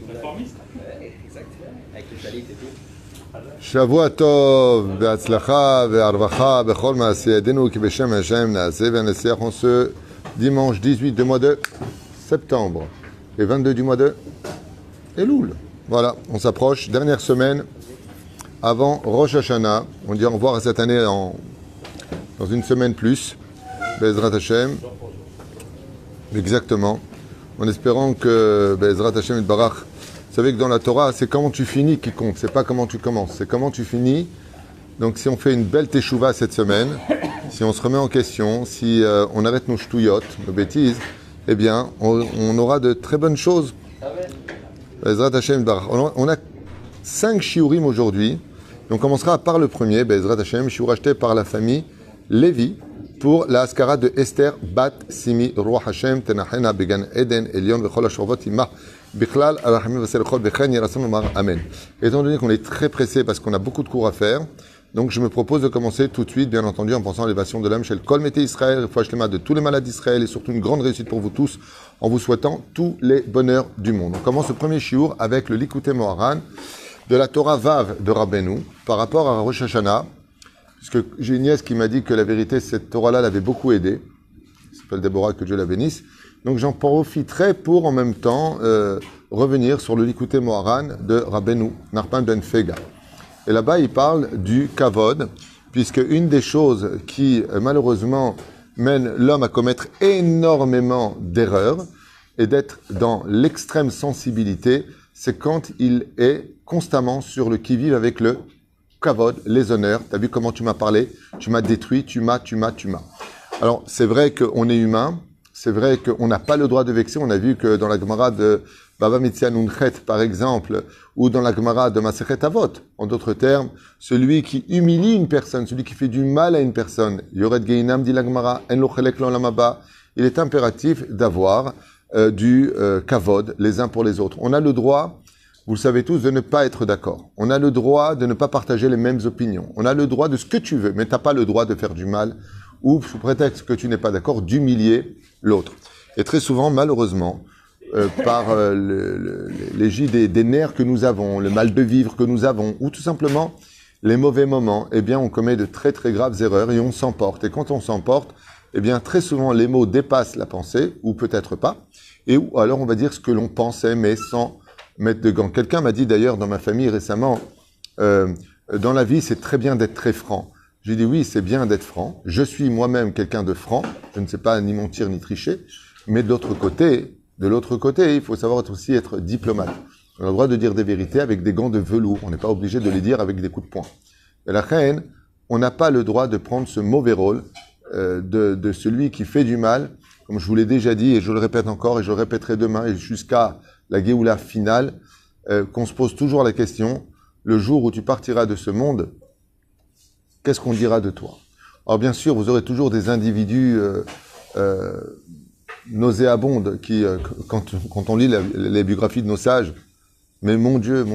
Réformiste. Ouais, exactement. Avec le talit et tout. שבוע טוב, בהצלחה והרווחה בכל מעשי ידינו כי בשם השם נעשה ונצליח en ce dimanche 18 du mois de septembre et 22 du mois de Elul. Voilà, on s'approche, dernière semaine avant Rosh Hashanah. On dit au revoir à cette année dans une semaine plus. Bezrat Hashem. Exactement. En espérant que Bezrat Hashem Barach. Vous savez que dans la Torah, c'est comment tu finis qui compte, c'est pas comment tu commences, c'est comment tu finis. Donc si on fait une belle teshuva cette semaine, si on se remet en question, si on arrête nos ch'touillottes, nos bêtises, eh bien, on aura de très bonnes choses. Bezrat Hashem Barach. On a 5 shiurim aujourd'hui. On commencera par le premier, Bezrat Hashem, shiur acheté par la famille Lévi pour la Askara de Esther Bat Simi Roi Hashem Tenachena Began Eden Elion Vechol Ashorvot Imah Bichlal Arachamim Vaselchol Bechen Yerason Omar Amen. Étant donné qu'on est très pressé parce qu'on a beaucoup de cours à faire, donc je me propose de commencer tout de suite, bien entendu, en pensant à l'élévation de l'âme chez le Kol Mété Israël, de tous les malades d'Israël et surtout une grande réussite pour vous tous, en vous souhaitant tous les bonheurs du monde. On commence le premier shiur avec le Likutei Moharan de la Torah Vav de Rabbeinu par rapport à Rosh Hashanah. Parce que j'ai une nièce qui m'a dit que la vérité, cette Torah-là l'avait beaucoup aidé. Elle s'appelle Déborah, que Dieu la bénisse. Donc j'en profiterai pour en même temps revenir sur le Likutei Moharan de Rabbeinu, Narpan ben Fega. Et là-bas, il parle du kavod, puisque une des choses qui malheureusement mène l'homme à commettre énormément d'erreurs et d'être dans l'extrême sensibilité, c'est quand il est constamment sur le qui-vive avec le kavod, les honneurs. Tu as vu comment tu m'as parlé, tu m'as détruit, tu m'as. Alors, c'est vrai qu'on est humain, c'est vrai qu'on n'a pas le droit de vexer. On a vu que dans la Gemara de Baba Mitzia Nunchet, par exemple, ou dans la Gemara de Masechet Avot, en d'autres termes, celui qui humilie une personne, celui qui fait du mal à une personne, Yored Geinam, dit la Gemara, En lo chelek lo lamaba, il est impératif d'avoir du kavod les uns pour les autres. On a le droit, vous le savez tous, de ne pas être d'accord. On a le droit de ne pas partager les mêmes opinions. On a le droit de ce que tu veux, mais tu n'as pas le droit de faire du mal ou, sous prétexte que tu n'es pas d'accord, d'humilier l'autre. Et très souvent, malheureusement, par l'égide des nerfs que nous avons, le mal de vivre que nous avons, ou tout simplement les mauvais moments, eh bien, on commet de très très graves erreurs et on s'emporte. Et quand on s'emporte, eh bien, très souvent, les mots dépassent la pensée, ou peut-être pas, et ou alors on va dire ce que l'on pensait, mais sans mettre de gants. Quelqu'un m'a dit d'ailleurs dans ma famille récemment, dans la vie, c'est très bien d'être très franc. J'ai dit oui, c'est bien d'être franc. Je suis moi-même quelqu'un de franc. Je ne sais pas ni mentir ni tricher. Mais de l'autre côté, il faut savoir aussi être diplomate. On a le droit de dire des vérités avec des gants de velours. On n'est pas obligé de les dire avec des coups de poing. Et la reine, on n'a pas le droit de prendre ce mauvais rôle de celui qui fait du mal. Comme je vous l'ai déjà dit, et je le répète encore, et je le répéterai demain, et jusqu'à la Géoula finale, qu'on se pose toujours la question, le jour où tu partiras de ce monde, qu'est-ce qu'on dira de toi? Alors bien sûr, vous aurez toujours des individus nauséabondes qui, quand on lit les biographies de nos sages, mais mon Dieu,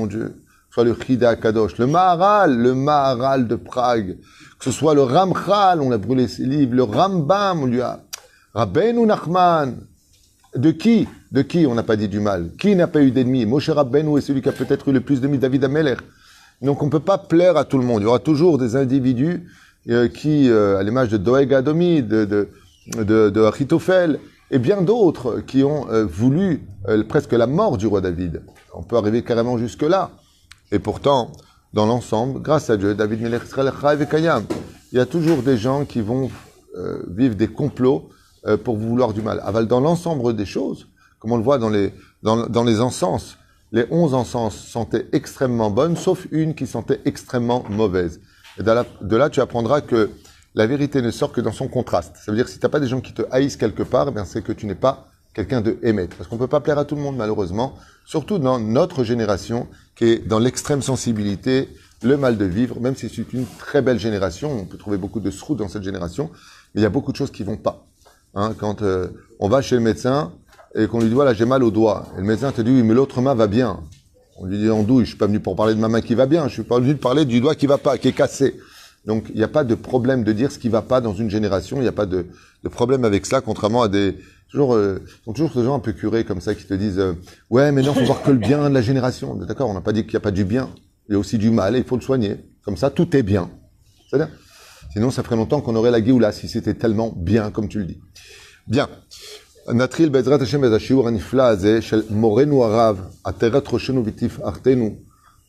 soit le Chida Kadosh, le Maharal de Prague, que ce soit le Ramchal, on a brûlé ses livres, le Rambam, on lui a... Rabbeinu Nachman, de qui on n'a pas dit du mal? Qui n'a pas eu d'ennemis? Moshe Rabbeinu est celui qui a peut-être eu le plus d'ennemis, David Ameler. Donc on ne peut pas plaire à tout le monde. Il y aura toujours des individus qui, à l'image de Doeg Adomi, de Achitophel, et bien d'autres qui ont voulu presque la mort du roi David. On peut arriver carrément jusque-là. Et pourtant, dans l'ensemble, grâce à Dieu, David Melech Israël Chayav et Kayam, il y a toujours des gens qui vont vivre des complots pour vous vouloir du mal. Aval, dans l'ensemble des choses, comme on le voit dans les encens, les 11 encens sentaient extrêmement bonnes, sauf une qui sentait extrêmement mauvaise. Et de là, tu apprendras que la vérité ne sort que dans son contraste. Ça veut dire que si tu n'as pas des gens qui te haïssent quelque part, eh c'est que tu n'es pas quelqu'un de émettre. Parce qu'on ne peut pas plaire à tout le monde, malheureusement, surtout dans notre génération, qui est dans l'extrême sensibilité, le mal de vivre, même si c'est une très belle génération, on peut trouver beaucoup de sroutes dans cette génération, mais il y a beaucoup de choses qui ne vont pas. Quand on va chez le médecin et qu'on lui dit « voilà, j'ai mal au doigt », et le médecin te dit « oui, mais l'autre main va bien ». On lui dit « en douille, je suis pas venu pour parler de ma main qui va bien, je suis pas venu de parler du doigt qui va pas, qui est cassé ». Donc, il n'y a pas de problème de dire ce qui va pas dans une génération, il n'y a pas de problème avec cela, contrairement à des sont toujours ces gens un peu curés comme ça qui te disent ouais, mais non, faut voir que le bien de la génération. D'accord, on n'a pas dit qu'il n'y a pas du bien. Il y a aussi du mal et il faut le soigner. Comme ça, tout est bien. C'est-à-dire, sinon, ça ferait longtemps qu'on aurait la Géoula si c'était tellement bien comme tu le dis. Bien. נתחיל בעזרת השם את השיעור הנפלא הזה של מורנו הרב, עטרת ראשנו ותפארתנו,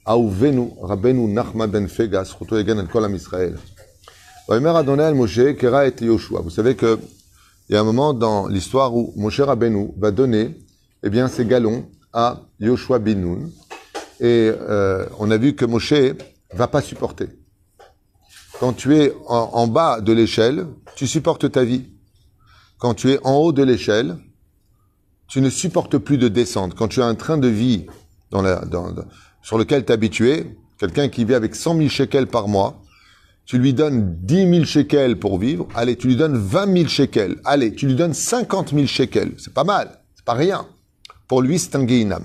אהובנו, רבנו נחמן בן פגה, זכותו יגן על כל עם ישראל. ויאמר אדוני אל משה, קרא את יהושע. Vous savez que il y a un moment dans l'histoire où Moshe Rabbeinu va donner eh bien, ses galons à Yoshua bin Nun. Et on a vu que Moshe va pas supporter. Quand tu es en bas de l'échelle, tu supportes ta vie. Quand tu es en haut de l'échelle, tu ne supportes plus de descendre. Quand tu as un train de vie sur lequel tu es habitué, quelqu'un qui vit avec 100 000 shekels par mois, tu lui donnes 10 000 shekels pour vivre, allez, tu lui donnes 20 000 shekels, allez, tu lui donnes 50 000 shekels, c'est pas mal, c'est pas rien. Pour lui, c'est un Gehinam.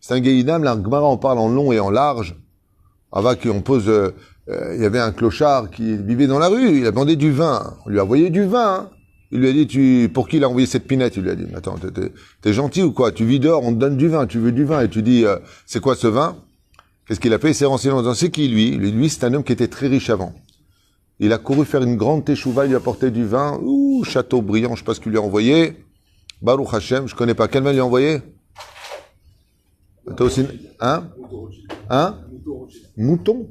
C'est un Gehinam, la Gemara en parle en long et en large. Il y avait un clochard qui vivait dans la rue, il a demandé du vin, on lui a envoyé du vin. Il lui a dit, pour qui il a envoyé cette pinette? Il lui a dit, attends, t'es gentil ou quoi? Tu vis dehors, on te donne du vin, tu veux du vin, et tu dis, c'est quoi ce vin? Qu'est-ce qu'il a fait? Il s'est renseigné en disant, c'est qui lui? Lui, c'est un homme qui était très riche avant. Il a couru faire une grande teshuva, il lui a apporté du vin, château brillant, je sais pas ce qu'il lui a envoyé. Baruch Hashem, je connais pas. Quel vin il lui a envoyé? T'as aussi, Mouton,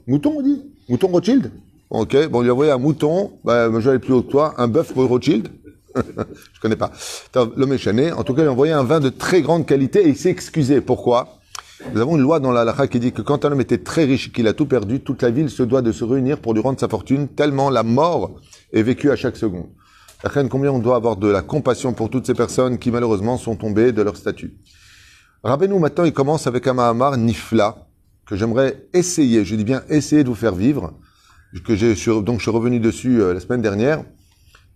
on dit? Mouton Rothschild? Ok, bon, il lui a envoyé un mouton, je vais aller plus haut que toi, un bœuf pour Rothschild. Je connais pas. L'homme est chané. En tout cas, il a envoyé un vin de très grande qualité et il s'est excusé. Pourquoi? Nous avons une loi dans la halakha qui dit que quand un homme était très riche et qu'il a tout perdu, toute la ville se doit de se réunir pour lui rendre sa fortune, tellement la mort est vécue à chaque seconde. Combien on doit avoir de la compassion pour toutes ces personnes qui malheureusement sont tombées de leur statut. Rabbeinu maintenant, il commence avec un Mahamar Nifla, que j'aimerais essayer, je dis bien essayer de vous faire vivre, donc je suis revenu dessus la semaine dernière,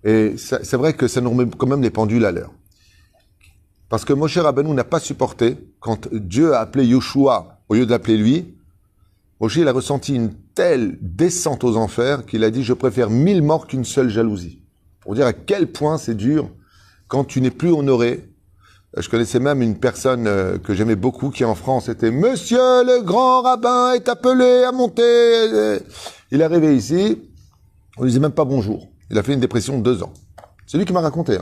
et c'est vrai que ça nous remet quand même les pendules à l'heure. Parce que Moshe Rabbeinu n'a pas supporté, quand Dieu a appelé Yoshua, au lieu de l'appeler lui, Moshe il a ressenti une telle descente aux enfers qu'il a dit « Je préfère 1000 morts qu'une seule jalousie ». Pour dire à quel point c'est dur quand tu n'es plus honoré. Je connaissais même une personne que j'aimais beaucoup qui en France était « Monsieur le grand rabbin est appelé à monter ». Il est arrivé ici, on lui disait même pas bonjour. Il a fait une dépression de 2 ans. C'est lui qui m'a raconté.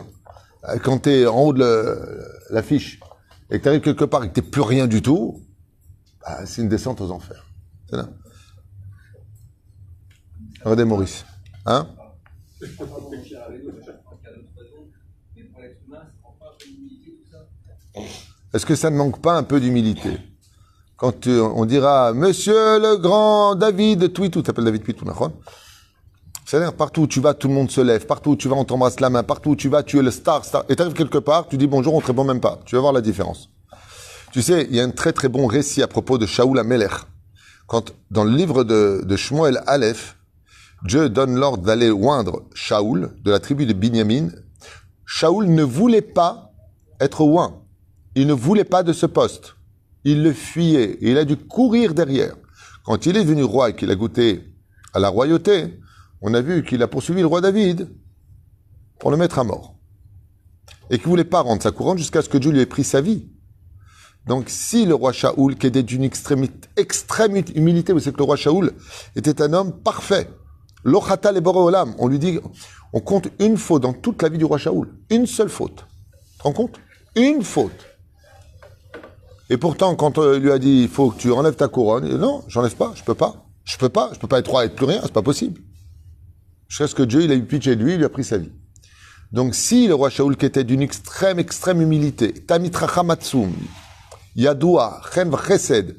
Quand tu es en haut de l'affiche et que tu arrives quelque part et que tu n'es plus rien du tout, c'est une descente aux enfers. C'est là. Regardez Maurice. Hein? Est-ce que ça ne manque pas un peu d'humilité? Quand on dira « Monsieur le grand David Twitou », tu t'appelles David Twitou, d'accord? C'est-à-dire, partout où tu vas, tout le monde se lève. Partout où tu vas, on t'embrasse la main. Partout où tu vas, tu es le star. Et tu arrives quelque part, tu dis bonjour, on te répond même pas. Tu vas voir la différence. Tu sais, il y a un très très bon récit à propos de Shaoul HaMelech. Quand, dans le livre de Shmuel Aleph, Dieu donne l'ordre d'aller oindre Shaoul, de la tribu de Binyamin. Shaoul ne voulait pas être oint. Il ne voulait pas de ce poste. Il le fuyait. Et il a dû courir derrière. Quand il est devenu roi et qu'il a goûté à la royauté, on a vu qu'il a poursuivi le roi David pour le mettre à mort. Et qu'il ne voulait pas rendre sa couronne jusqu'à ce que Dieu lui ait pris sa vie. Donc, si le roi Shaoul, qui était d'une extrême humilité, vous savez que le roi Shaoul était un homme parfait. L'ochata le boré olam. On lui dit, on compte une faute dans toute la vie du roi Shaoul. Une seule faute. Tu te rends compte? Une faute. Et pourtant, quand il lui a dit, il faut que tu enlèves ta couronne, il dit, non, j'enlève pas, je peux pas être roi et être plus rien, c'est pas possible. Jusqu'à ce que Dieu, il a eu pitié de lui, il lui a pris sa vie. Donc, si le roi Shaoul, qui était d'une extrême humilité, Tamitra Hamatsum, Yadoua, Chen Chesed,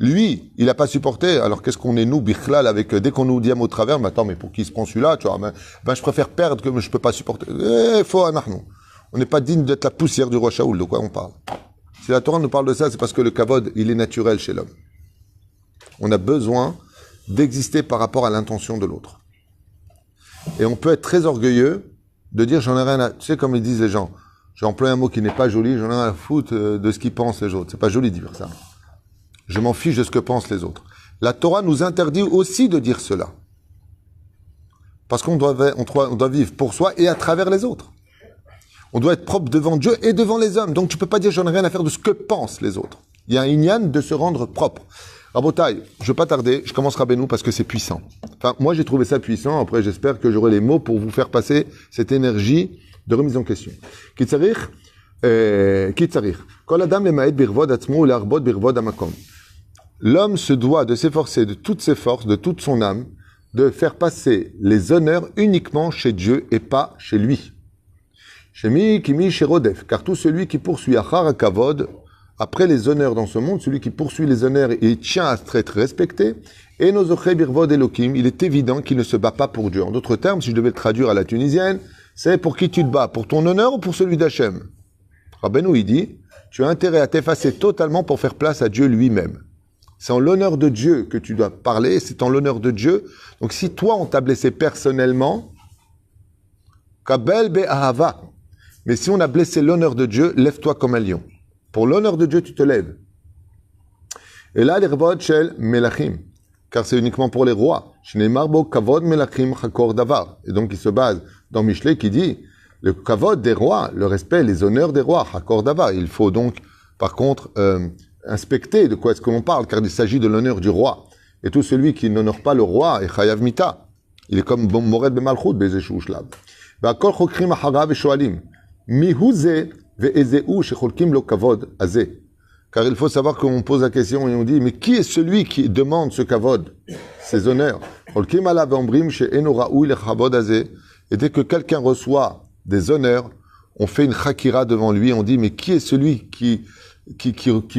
lui, il n'a pas supporté, alors qu'est-ce qu'on est nous, Bichlal, avec, dès qu'on nous dit un mot de travers, mais attends, mais pour qui se prend celui-là, tu vois, je préfère perdre que je peux pas supporter. Faut anachnou. On n'est pas digne d'être la poussière du roi Shaoul, de quoi on parle. Si la Torah nous parle de ça, c'est parce que le kavod, il est naturel chez l'homme. On a besoin d'exister par rapport à l'intention de l'autre. Et on peut être très orgueilleux de dire j'en ai rien à... Tu sais comme ils disent les gens, j'ai employé un mot qui n'est pas joli, j'en ai rien à foutre de ce qu'ils pensent les autres. C'est pas joli de dire ça. Je m'en fiche de ce que pensent les autres. La Torah nous interdit aussi de dire cela. Parce qu'on doit vivre pour soi et à travers les autres. On doit être propre devant Dieu et devant les hommes. Donc tu peux pas dire j'en ai rien à faire de ce que pensent les autres. Il y a un inyan de se rendre propre. Rabotai, je ne vais pas tarder, je commence Rabbeinu parce que c'est puissant. Enfin, moi j'ai trouvé ça puissant, après j'espère que j'aurai les mots pour vous faire passer cette énergie de remise en question. Kitzarir, Kol adam lema'et birvod atzmo u'le'arbot birvod hamakom. L'homme se doit de s'efforcer de toutes ses forces, de toute son âme, de faire passer les honneurs uniquement chez Dieu et pas chez lui. Shemi kimi sherodef, car tout celui qui poursuit achar hakavod, après les honneurs dans ce monde, celui qui poursuit les honneurs et tient à être respecté, et nozoche birvod elokim, il est évident qu'il ne se bat pas pour Dieu. En d'autres termes, si je devais le traduire à la tunisienne, c'est pour qui tu te bats, pour ton honneur ou pour celui d'Hachem. Rabbeinu, il dit, tu as intérêt à t'effacer totalement pour faire place à Dieu lui-même. C'est en l'honneur de Dieu que tu dois parler, c'est en l'honneur de Dieu. Donc si toi, on t'a blessé personnellement, kabel be'ahava. Mais si on a blessé l'honneur de Dieu, lève-toi comme un lion. Pour l'honneur de Dieu, tu te lèves. Et là, l'irvod shel melachim, car c'est uniquement pour les rois. Shneimar bo kavod melachim chakor davar. Et donc, il se base dans Michelet qui dit, le kavod des rois, le respect, les honneurs des rois, chakor davar. Il faut donc, par contre, inspecter de quoi est-ce que l'on parle, car il s'agit de l'honneur du roi. Et tout celui qui n'honore pas le roi est chayav mita. Il est comme mored bemalchut bezeshu shlav. Ba'kol chokrim acharav veshoalim. Mihu ze ve'ezeu shecholkim lo kavod azeh. Car il faut savoir qu'on pose la question et on dit, mais qui est celui qui demande ce kavod, ces honneurs? Cholkim alav ve'ombrim she'eno ra'ui lechavod azeh. Et dès que quelqu'un reçoit des honneurs, on fait une chakira devant lui, on dit, mais qui est celui qui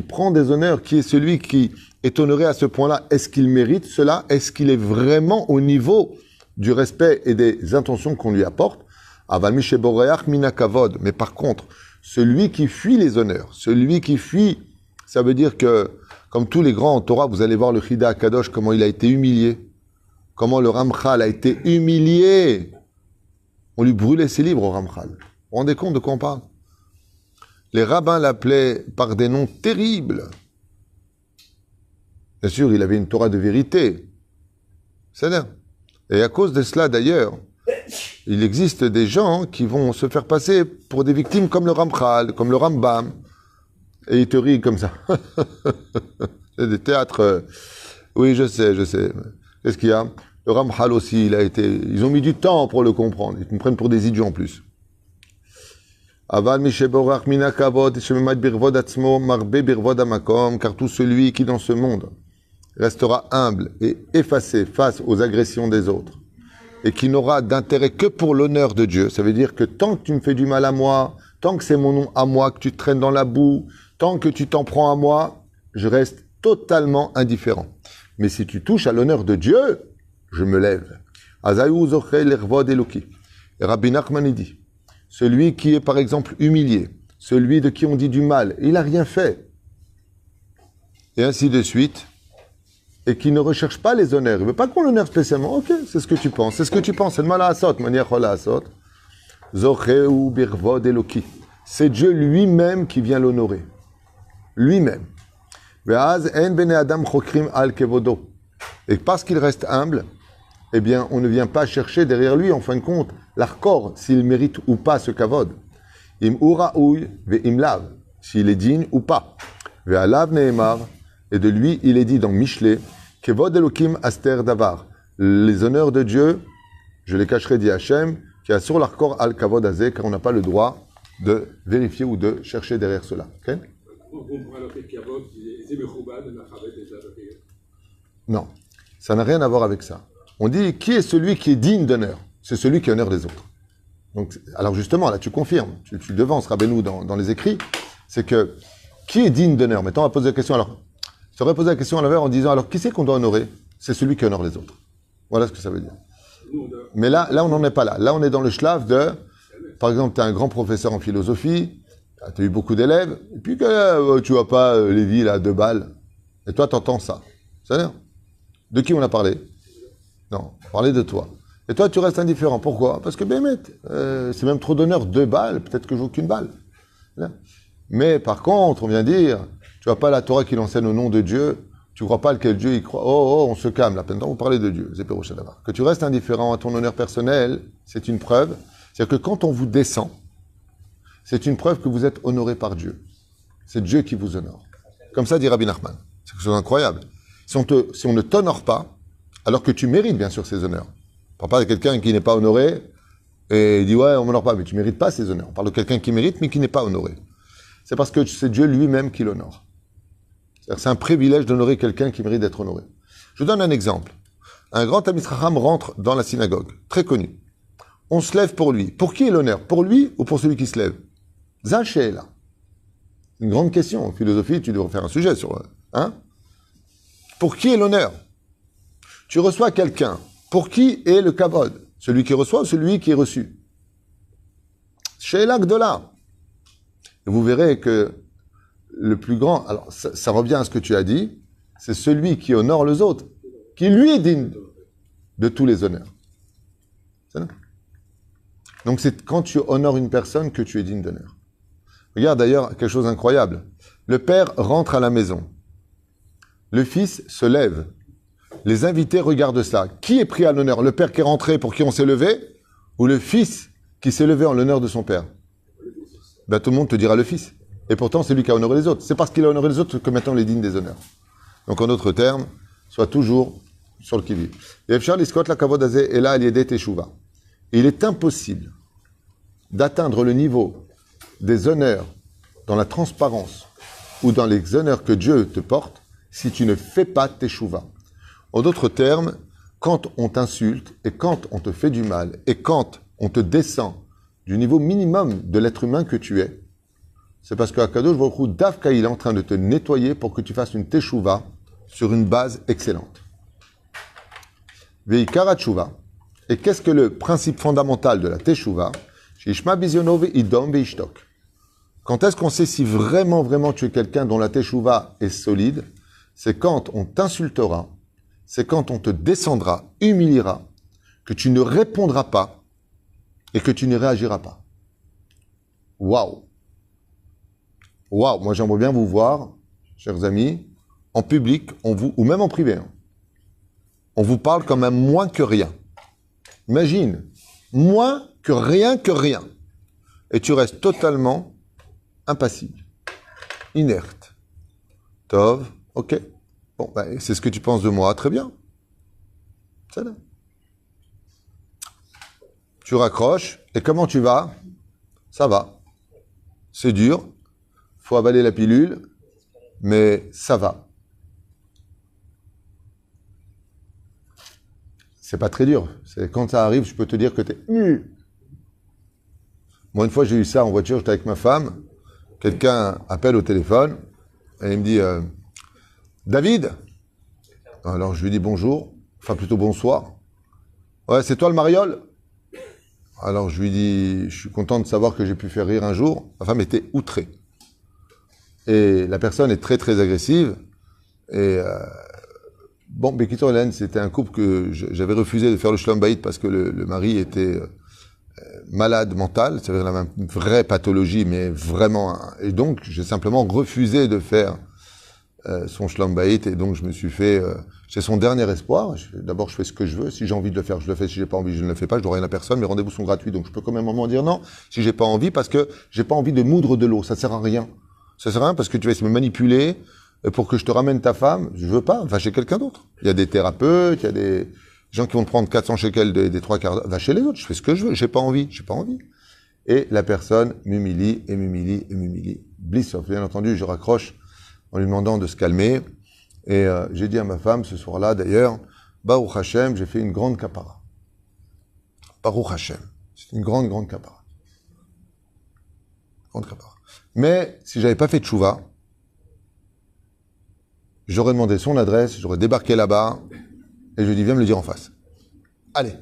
prend des honneurs, qui est celui qui est honoré à ce point-là? Est-ce qu'il mérite cela? Est-ce qu'il est vraiment au niveau du respect et des intentions qu'on lui apporte? Mais par contre, celui qui fuit les honneurs, celui qui fuit, ça veut dire que, comme tous les grands en Torah, vous allez voir le Chida Akadosh, comment il a été humilié, comment le Ramchal a été humilié. On lui brûlait ses livres au Ramchal. Vous vous rendez compte de quoi on parle? Les rabbins l'appelaient par des noms terribles. Bien sûr, il avait une Torah de vérité. C'est-à-dire. Et à cause de cela, d'ailleurs, il existe des gens qui vont se faire passer pour des victimes comme le Ramchal, comme le Rambam. Et ils te rient comme ça. C'est des théâtres. Oui, je sais. Qu'est-ce qu'il y a? Le Ramchal aussi, ils ont mis du temps pour le comprendre. Ils me prennent pour des idiots en plus. Aval misheborach mina kavod shememad birvod atzmo marbe birvod hamakom, car tout celui qui dans ce monde restera humble et effacé face aux agressions des autres et qui n'aura d'intérêt que pour l'honneur de Dieu, ça veut dire que tant que tu me fais du mal à moi, tant que c'est mon nom à moi, que tu te traînes dans la boue, tant que tu t'en prends à moi, je reste totalement indifférent. Mais si tu touches à l'honneur de Dieu, je me lève. Azayu zochei l'ervod eloki. Et Rabbi Nachman dit, celui qui est par exemple humilié, celui de qui on dit du mal, il n'a rien fait, et ainsi de suite, et qui ne recherche pas les honneurs, il ne veut pas qu'on l'honneur spécialement, ok, c'est ce que tu penses, c'est le mal à asot, manière à asot, zocheu birvod eloki. C'est Dieu lui-même qui vient l'honorer, lui-même. Ve'az en bene adam chokrim al kevodo. Et parce qu'il reste humble, eh bien, on ne vient pas chercher derrière lui, en fin de compte, l'arkor, s'il mérite ou pas ce kavod. Im uraoui ve'im lav, s'il est digne ou pas. Ve'alav ne'emar, et de lui, il est dit dans Michelet, kevod elokim aster davar. Les honneurs de Dieu, je les cacherai, dit Hachem, qui a sur l'arkor al kavod azeh, car on n'a pas le droit de vérifier ou de chercher derrière cela. Okay? Non, ça n'a rien à voir avec ça. On dit, qui est celui qui est digne d'honneur? C'est celui qui honore les autres. Donc, alors justement, là, tu confirmes, tu devances Rabbeinu dans les écrits, c'est que, qui est digne d'honneur? Maintenant, on va poser la question, alors, je t'aurais posé la question à l'envers en disant, alors, qui c'est qu'on doit honorer? C'est celui qui honore les autres. Voilà ce que ça veut dire. Mais là, on n'en est pas là. Là, on est dans le shlav de, par exemple, tu es un grand professeur en philosophie, tu as eu beaucoup d'élèves, et puis que tu vois pas Lévi, là, 2 balles, et toi, tu entends ça. C'est-à-dire, de qui on a parlé? Non, parler de toi. Et toi, tu restes indifférent. Pourquoi? Parce que, c'est même trop d'honneur, 2 balles, peut-être que je joue qu'une balle. Mais par contre, on vient dire, tu n'as pas la Torah qui l'enseigne au nom de Dieu, tu ne crois pas lequel Dieu y croit. Oh, on se calme, là, maintenant, vous parlez de Dieu. Que tu restes indifférent à ton honneur personnel, c'est une preuve. C'est-à-dire que quand on vous descend, c'est une preuve que vous êtes honoré par Dieu. C'est Dieu qui vous honore. Comme ça dit Rabbi Nachman. C'est quelque chose d'incroyable. Si on ne t'honore pas, alors que tu mérites bien sûr ces honneurs. On ne parle pas de quelqu'un qui n'est pas honoré et il dit ouais, on ne m'honore pas, mais tu ne mérites pas ces honneurs. On parle de quelqu'un qui mérite mais qui n'est pas honoré. C'est parce que c'est Dieu lui-même qui l'honore. C'est un privilège d'honorer quelqu'un qui mérite d'être honoré. Je vous donne un exemple. Un grand Talmid Chacham rentre dans la synagogue, très connu. On se lève pour lui. Pour qui est l'honneur? Pour lui ou pour celui qui se lève? Zaché là. Une grande question. En philosophie, tu devrais faire un sujet sur... Hein? Pour qui est l'honneur? Tu reçois quelqu'un. Pour qui est le kavod? Celui qui reçoit ou celui qui est reçu? Chez l'Agdola. Et vous verrez que le plus grand... Alors, ça revient à ce que tu as dit. C'est celui qui honore les autres, qui lui est digne de tous les honneurs. C'est ça? Donc, c'est quand tu honores une personne que tu es digne d'honneur. Regarde d'ailleurs quelque chose d'incroyable. Le père rentre à la maison. Le fils se lève. Les invités regardent ça. Qui est pris à l'honneur? Le père qui est rentré pour qui on s'est levé ou le fils qui s'est levé en l'honneur de son père? Ben, tout le monde te dira le fils. Et pourtant, c'est lui qui a honoré les autres. C'est parce qu'il a honoré les autres que maintenant on est digne des honneurs. Donc, en d'autres termes, sois toujours sur le qui-vive. Il est impossible d'atteindre le niveau des honneurs dans la transparence ou dans les honneurs que Dieu te porte si tu ne fais pas teshuva. En d'autres termes, quand on t'insulte et quand on te fait du mal et quand on te descend du niveau minimum de l'être humain que tu es, c'est parce qu'Akadosh Baruch Hu Dafka, il est en train de te nettoyer pour que tu fasses une teshuva sur une base excellente. Veikara teshuva. Et qu'est-ce que le principe fondamental de la teshuva? Shishma bizionov idom veishtok. Quand est-ce qu'on sait si vraiment, vraiment tu es quelqu'un dont la teshuva est solide? C'est quand on t'insultera, c'est quand on te descendra, humiliera, que tu ne répondras pas et que tu ne réagiras pas. Waouh! Waouh! Moi, j'aimerais bien vous voir, chers amis, en public, ou même en privé. On vous parle quand même moins que rien. Imagine, moins que rien. Et tu restes totalement impassible, inerte. Tov, ok. Bon, ben, c'est ce que tu penses de moi, très bien. C'est là. Tu raccroches, et comment tu vas? Ça va. C'est dur, faut avaler la pilule, mais ça va. C'est pas très dur. C'est quand ça arrive, je peux te dire que t'es nu. Moi, une fois, j'ai eu ça en voiture, j'étais avec ma femme. Quelqu'un appelle au téléphone et il me dit David. Alors je lui dis bonjour, enfin plutôt bonsoir. Ouais, c'est toi le mariole? Alors je lui dis je suis content de savoir que j'ai pu faire rire un jour. Ma femme était outrée. Et la personne est très très agressive. Et bon, Bekito Hélène, c'était un couple que j'avais refusé de faire le Shalom Bayit parce que le mari était malade mental, c'est-à-dire une vraie pathologie, mais vraiment. Et donc, j'ai simplement refusé de faire son Shalom Bayit, et donc je me suis fait. C'est son dernier espoir. D'abord, je fais ce que je veux. Si j'ai envie de le faire, je le fais. Si j'ai pas envie, je ne le fais pas. Je dois rien à personne. Mes rendez-vous sont gratuits, donc je peux quand même à un moment dire non. Si j'ai pas envie, parce que j'ai pas envie de moudre de l'eau, ça sert à rien. Ça sert à rien parce que tu vas essayer de me manipuler pour que je te ramène ta femme. Je veux pas. Va chez quelqu'un d'autre. Il y a des thérapeutes, il y a des gens qui vont te prendre 400 shekels des 3 quarts d'heure. Va chez les autres. Je fais ce que je veux. J'ai pas envie. Et la personne m'humilie. Blissoff. Bien entendu, je raccroche en lui demandant de se calmer. Et j'ai dit à ma femme ce soir-là, d'ailleurs, Baruch Hashem, j'ai fait une grande kapara. Baruch Hashem. C'est une grande kapara. Mais si j'avais pas fait de tchouva, j'aurais demandé son adresse, j'aurais débarqué là-bas, et je lui ai dit, viens me le dire en face. Allez.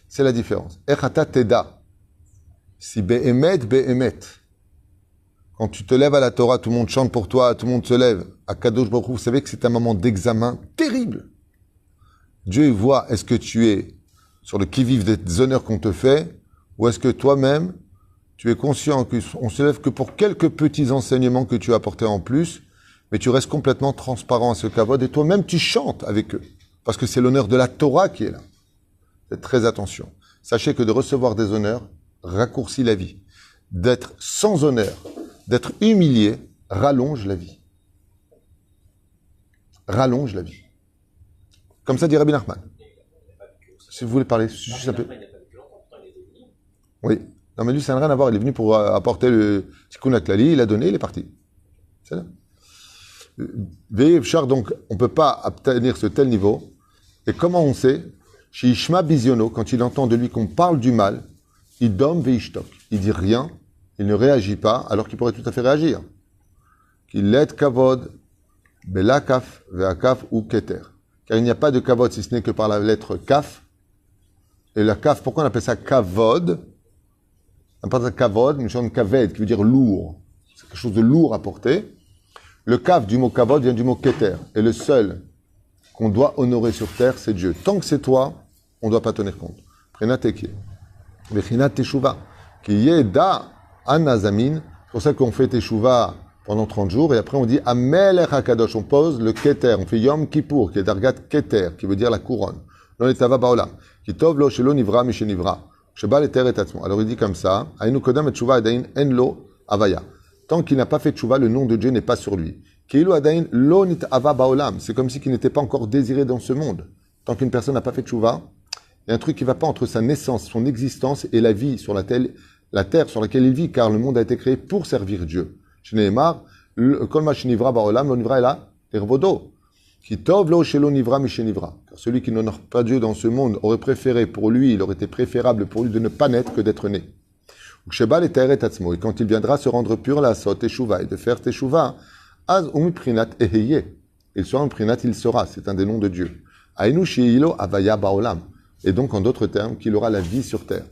C'est la différence. Echata teda. Si be'emet. Quand tu te lèves à la Torah, tout le monde chante pour toi, tout le monde se lève. À Kadosh Baruch Hu, vous savez que c'est un moment d'examen terrible. Dieu voit, est-ce que tu es sur le qui-vive des honneurs qu'on te fait, ou est-ce que toi-même, tu es conscient qu'on se lève que pour quelques petits enseignements que tu as apportés en plus, mais tu restes complètement transparent à ce kavod, et toi-même, tu chantes avec eux. Parce que c'est l'honneur de la Torah qui est là. Faites très attention. Sachez que de recevoir des honneurs raccourcit la vie. d'être sans honneur, d'être humilié, rallonge la vie. Rallonge la vie. Comme ça dit Rabbi Nachman. Si vous voulez parler, juste un peu. Oui. Non, mais lui, ça n'a rien à voir. Il est venu pour apporter le Tikkun HaKlali, il a donné, il est parti. C'est là. Ve'efshar, donc, on ne peut pas obtenir ce tel niveau. Et comment on sait? Chez Ishma Biziono, quand il entend de lui qu'on parle du mal, il dom ve'ishtok. Il dit rien, il ne réagit pas, alors qu'il pourrait tout à fait réagir. Qu'il l'aide kavod, belakaf, ve'akaf ou keter. Car il n'y a pas de kavod si ce n'est que par la lettre kaf. Et la kaf, pourquoi on appelle ça kavod? On appelle ça kavod, une chose kaved, qui veut dire lourd. C'est quelque chose de lourd à porter. Le kaf du mot kavod vient du mot keter. Et le seul qu'on doit honorer sur terre, c'est Dieu. Tant que c'est toi, on ne doit pas tenir compte. Prenat teki. Vechinat teshuva. Qui yeda anazamin. C'est pour ça qu'on fait teshuva pendant 30 jours. Et après, on dit Amelech HaKadosh. On pose le keter. On fait Yom Kippour, qui est Dargat keter, qui veut dire la couronne. Non, les tava baolam. Qui tov lo shelo nivra mishenivra. Sheba le ter et atzmo. Alors il dit comme ça Ainu kodam et teshuva adain en lo avaya. Tant qu'il n'a pas fait teshuva, le nom de Dieu n'est pas sur lui. Keilu adain lo nit ava baolam. C'est comme si il n'était pas encore désiré dans ce monde. Tant qu'une personne n'a pas fait teshuva, il y a un truc qui ne va pas entre sa naissance, son existence et la vie sur la terre sur laquelle il vit, car le monde a été créé pour servir Dieu. Shneemar, kol ma shenivra baolam, lo nivra ela ervodo. Ki tov lo shelo nivra mishenivra. Car celui qui n'honore pas Dieu dans ce monde aurait préféré pour lui, il aurait été préférable pour lui de ne pas naître que d'être né. Uksheba le ter et atzmo. Et quand il viendra se rendre pur la sot teshuva et de faire teshuva, az umiprinat eheye. Il sera un prinat, il sera. C'est un des noms de Dieu. Ainu sheilo avaya baolam. Et donc, en d'autres termes, qu'il aura la vie sur terre.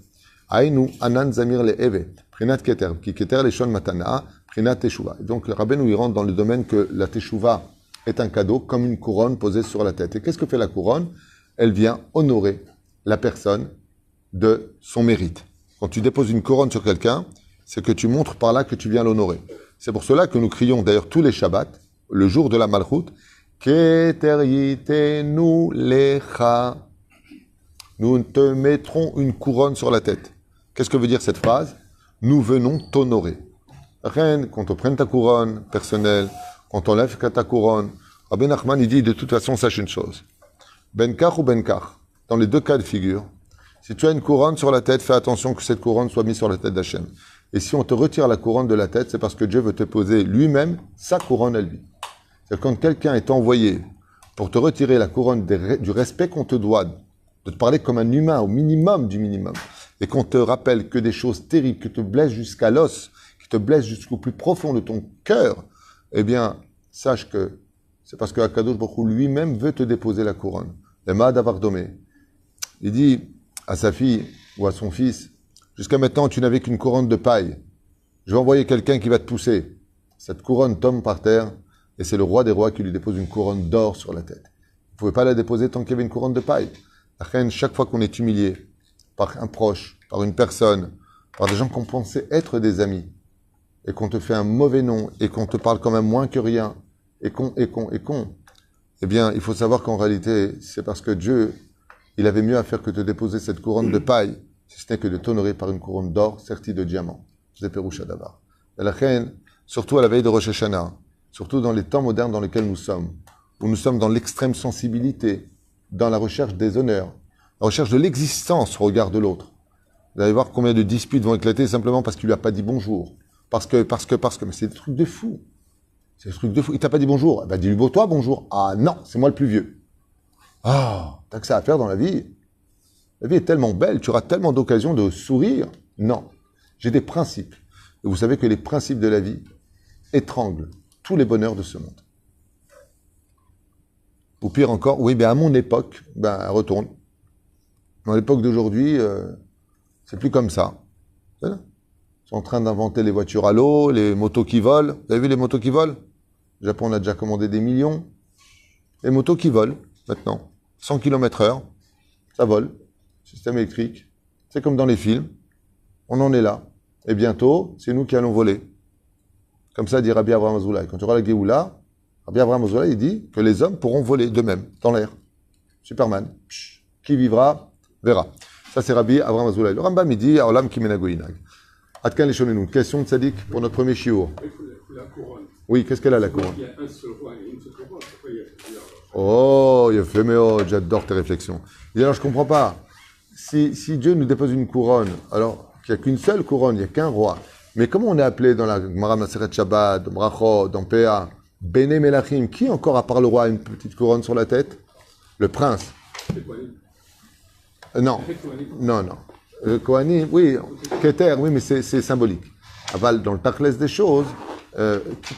Ainu anan zamir le eve, prinat keter, ki keter leshon matana, prinat teshuva. Et donc, le rabbin il rentre dans le domaine que la teshuva est un cadeau, comme une couronne posée sur la tête. Et qu'est-ce que fait la couronne? Elle vient honorer la personne de son mérite. Quand tu déposes une couronne sur quelqu'un, c'est que tu montres par là que tu viens l'honorer. C'est pour cela que nous crions d'ailleurs tous les Shabbats, le jour de la Malchut, Keter yitenu lecha. Nous te mettrons une couronne sur la tête. Qu'est-ce que veut dire cette phrase? Nous venons t'honorer. Reine, quand on prenne ta couronne personnelle, quand on lève ta couronne, Rabbi Nachman, il dit de toute façon, sache une chose. Benkar ou Benkar, dans les deux cas de figure, si tu as une couronne sur la tête, fais attention que cette couronne soit mise sur la tête d'Hachem. Et si on te retire la couronne de la tête, c'est parce que Dieu veut te poser lui-même sa couronne à lui. C'est quand quelqu'un est envoyé pour te retirer la couronne du respect qu'on te doit, de te parler comme un humain, au minimum du minimum, et qu'on te rappelle que des choses terribles, qui te blessent jusqu'à l'os, qui te blessent jusqu'au plus profond de ton cœur, eh bien, sache que c'est parce que Akadosh Baruch Hu lui-même veut te déposer la couronne. Le Mahad Avardome, il dit à sa fille ou à son fils, jusqu'à maintenant, tu n'avais qu'une couronne de paille. Je vais envoyer quelqu'un qui va te pousser. Cette couronne tombe par terre, et c'est le roi des rois qui lui dépose une couronne d'or sur la tête. Vous ne pouvez pas la déposer tant qu'il y avait une couronne de paille. Chaque fois qu'on est humilié par un proche, par une personne, par des gens qu'on pensait être des amis, et qu'on te fait un mauvais nom, et qu'on te parle quand même moins que rien, et con, eh bien, il faut savoir qu'en réalité, c'est parce que Dieu, il avait mieux à faire que de déposer cette couronne de paille, si ce n'est que de t'honorer par une couronne d'or sertie de diamants. C'est Péroucha d'Avar. Et la reine, surtout à la veille de Rosh Hashanah, surtout dans les temps modernes dans lesquels nous sommes, où nous sommes dans l'extrême sensibilité, dans la recherche des honneurs, la recherche de l'existence au regard de l'autre. Vous allez voir combien de disputes vont éclater simplement parce qu'il lui a pas dit bonjour. Parce que, mais c'est des trucs de fou. C'est des trucs de fou. Il t'a pas dit bonjour. Bah, dis-lui toi bonjour. Ah non, c'est moi le plus vieux. Ah, t'as que ça à faire dans la vie. La vie est tellement belle, tu auras tellement d'occasions de sourire. Non. J'ai des principes. Et vous savez que les principes de la vie étranglent tous les bonheurs de ce monde. Ou pire encore, oui, ben à mon époque, ben retourne. Dans l'époque d'aujourd'hui, c'est plus comme ça. Ils sont en train d'inventer les voitures à l'eau, les motos qui volent. Vous avez vu les motos qui volent? Au Japon, on a déjà commandé des millions. Les motos qui volent, maintenant. 100 km/h, ça vole. Système électrique. C'est comme dans les films. On en est là. Et bientôt, c'est nous qui allons voler. Comme ça dit Rabbi Avraham Azoulay. Quand tu auras la Géoula, Rabbi Avraham Azoulay, il dit que les hommes pourront voler d'eux-mêmes, dans l'air. Superman. Qui vivra, verra. Ça, c'est Rabbi Avraham Azoulay. Le Rambam, il dit, Aolam Kimenagoinag. Atkan Leshonenu. Question de Tzadik pour notre premier shiur. La couronne. Oui, qu'est-ce qu'elle a la couronne? Il y a un seul roi et une seule couronne. Pourquoi il y a plusieurs? Oh, il a fait méo, j'adore tes réflexions. Et alors, je comprends pas. Si Dieu nous dépose une couronne, alors qu'il n'y a qu'une seule couronne, il n'y a qu'un roi. Mais comment on est appelé dans la Gemara Maseret Shabbat, dans Brachot, dans Péa, Bene Melachim, qui encore à part le roi a une petite couronne sur la tête? Le prince. Non, non, non. Le Kohanim, oui, Keter, oui, mais c'est symbolique. Aval, dans le tachlès des choses,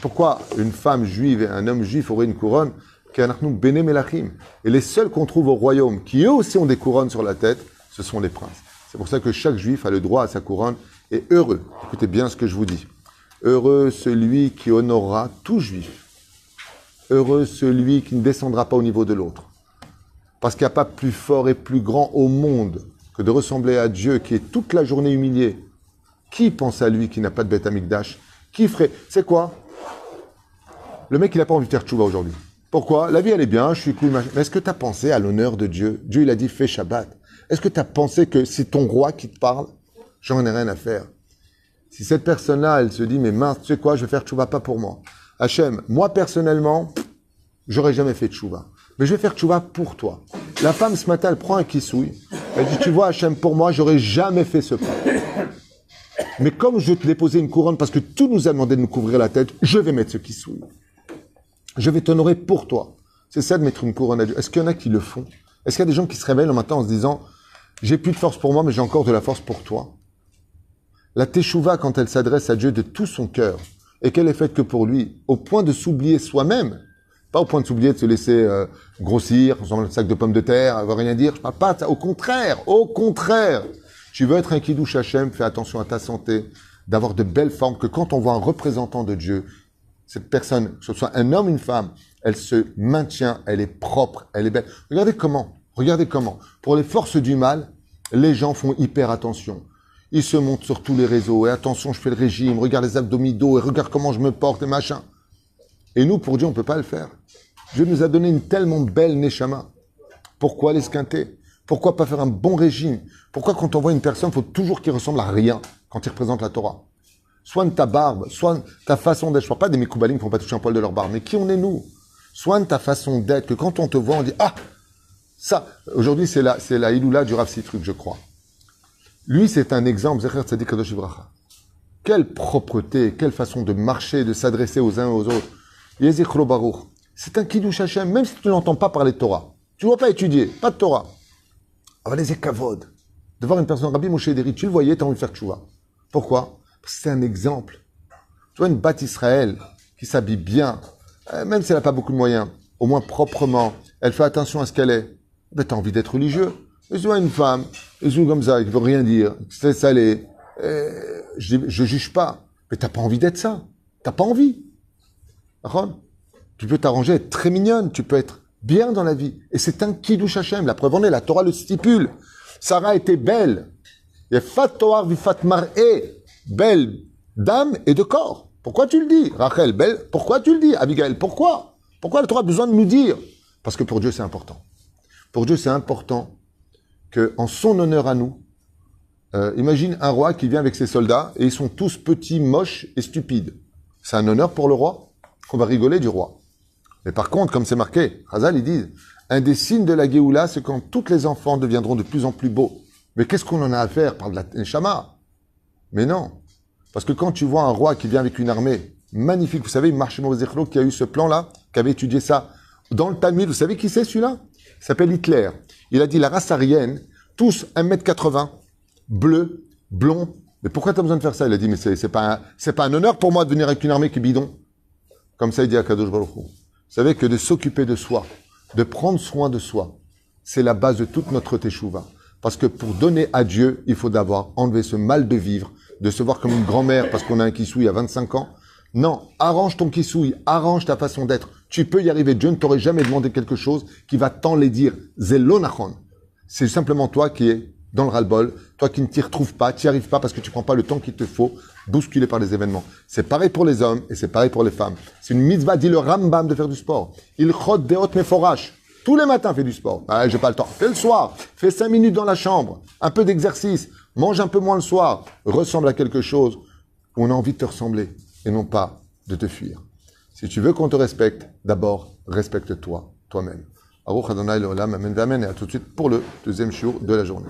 pourquoi une femme juive et un homme juif auraient une couronne? Qu'anachnu Bene Melachim. Et les seuls qu'on trouve au royaume, qui eux aussi ont des couronnes sur la tête, ce sont les princes. C'est pour ça que chaque juif a le droit à sa couronne. Et heureux, écoutez bien ce que je vous dis, heureux celui qui honorera tout juif. Heureux celui qui ne descendra pas au niveau de l'autre. Parce qu'il n'y a pas plus fort et plus grand au monde que de ressembler à Dieu qui est toute la journée humilié. Qui pense à lui qui n'a pas de Beth Amikdash? Qui ferait? C'est quoi? Le mec, il n'a pas envie de faire tchouva aujourd'hui. Pourquoi? La vie, elle est bien, je suis cool, machin. Mais est-ce que tu as pensé à l'honneur de Dieu? Dieu, il a dit, fais Shabbat. Est-ce que tu as pensé que c'est ton roi qui te parle? J'en ai rien à faire. Si cette personne-là, elle se dit, mais mince, tu sais quoi, je vais faire tchouva pas pour moi. Hachem, moi personnellement, j'aurais jamais fait tchouva. Mais je vais faire tchouva pour toi. La femme, ce matin, elle prend un kissouille. Elle dit, tu vois, Hachem, pour moi, j'aurais jamais fait ce pas. Mais comme je te l'ai posé une couronne parce que tout nous a demandé de nous couvrir la tête, je vais mettre ce kissouille. Je vais t'honorer pour toi. C'est ça de mettre une couronne à Dieu. Est-ce qu'il y en a qui le font? Est-ce qu'il y a des gens qui se réveillent le matin en se disant, j'ai plus de force pour moi, mais j'ai encore de la force pour toi? La teshuva, quand elle s'adresse à Dieu de tout son cœur, et qu'elle est faite que pour lui, au point de s'oublier soi-même, pas au point de s'oublier de se laisser grossir, ressemble à un sac de pommes de terre, elle veut rien dire, je parle pas de ça, au contraire, tu veux être un kiddush Hashem, fais attention à ta santé, d'avoir de belles formes, que quand on voit un représentant de Dieu, cette personne, que ce soit un homme, une femme, elle se maintient, elle est propre, elle est belle. Regardez comment, pour les forces du mal, les gens font hyper attention. Ils se montent sur tous les réseaux, et attention, je fais le régime, regarde les abdominaux, et regarde comment je me porte, et machin. Et nous, pour Dieu, on ne peut pas le faire. Dieu nous a donné une tellement belle neshama. Pourquoi l'esquinter? Pourquoi pas faire un bon régime? Pourquoi quand on voit une personne, il faut toujours qu'il ressemble à rien quand il représente la Torah? Soigne ta barbe, soigne ta façon d'être. Je ne parle pas des Mekoubalim qui ne font pas toucher un poil de leur barbe, mais qui on est nous? Soigne ta façon d'être, que quand on te voit, on dit « Ah, ça !» Aujourd'hui, c'est la Iloula du Rav Sitruk, je crois. Lui, c'est un exemple, Zecher Tzadik Kadosh Ibracha. Quelle propreté, quelle façon de marcher, de s'adresser aux uns et aux autres. Yezichro Baruch. C'est un Kiddush Hashem, même si tu n'entends pas parler de Torah. Tu ne dois pas étudier, pas de Torah. Avalez Kavod. De voir une personne, Rabbi Moshe Deri, tu le voyais, tu as envie de faire tchouva. Pourquoi? Parce que c'est un exemple. Tu vois une Bat Israël qui s'habille bien, même si elle n'a pas beaucoup de moyens, au moins proprement, elle fait attention à ce qu'elle est. Ben, tu as envie d'être religieux. Et tu vois une femme, elle joue comme ça, qui ne veut rien dire, c'est salé. Je juge pas. Mais tu n'as pas envie d'être ça. Tu n'as pas envie. D'accord? Tu peux t'arranger, être très mignonne, tu peux être bien dans la vie. Et c'est un kiddush Hashem. La preuve en est, la Torah le stipule. Sarah était belle. Il y a fat toar vifat mar'e. Belle d'âme et de corps. Pourquoi tu le dis? Rachel, belle. Pourquoi tu le dis? Abigail, pourquoi? Pourquoi la Torah a besoin de nous dire? Parce que pour Dieu, c'est important. Pour Dieu, c'est important qu'en son honneur à nous, imagine un roi qui vient avec ses soldats et ils sont tous petits, moches et stupides. C'est un honneur pour le roi. On va rigoler du roi. Mais par contre, comme c'est marqué, Chazal, ils disent, un des signes de la Géoula, c'est quand tous les enfants deviendront de plus en plus beaux. Mais qu'est-ce qu'on en a à faire par de la Neshama? Mais non. Parce que quand tu vois un roi qui vient avec une armée magnifique, vous savez, Marshemo Zechlo qui a eu ce plan-là, qui avait étudié ça dans le Talmud, vous savez qui c'est celui-là? Il s'appelle Hitler. Il a dit la race aryenne, tous 1m80, bleu, blond. Mais pourquoi tu as besoin de faire ça? Il a dit, mais c'est pas un honneur pour moi de venir avec une armée qui est bidon. Comme ça, il dit à Kadosh Baruch Hu. Vous savez que de s'occuper de soi, de prendre soin de soi, c'est la base de toute notre teshuva. Parce que pour donner à Dieu, il faut d'abord enlever ce mal de vivre, de se voir comme une grand-mère parce qu'on a un kissouille à 25 ans. Non, arrange ton kissouille, arrange ta façon d'être. Tu peux y arriver. Dieu ne t'aurait jamais demandé quelque chose qui va t'en les dire. Zelonachon. C'est simplement toi qui es dans le ras-le-bol, toi qui ne t'y retrouves pas, tu n'y arrives pas parce que tu prends pas le temps qu'il te faut, bousculé par les événements. C'est pareil pour les hommes et c'est pareil pour les femmes. C'est une mitzvah, dit le Rambam, de faire du sport. Il chod deot meforash. Tous les matins, fais du sport. Ah, j'ai pas le temps. Fais le soir. Fais 5 minutes dans la chambre. Un peu d'exercice. Mange un peu moins le soir, ressemble à quelque chose où on a envie de te ressembler et non pas de te fuir. Si tu veux qu'on te respecte, d'abord, respecte-toi, toi-même. Aruch Adonai Leolam, Amen, Amen, et à tout de suite pour le deuxième shiur de la journée.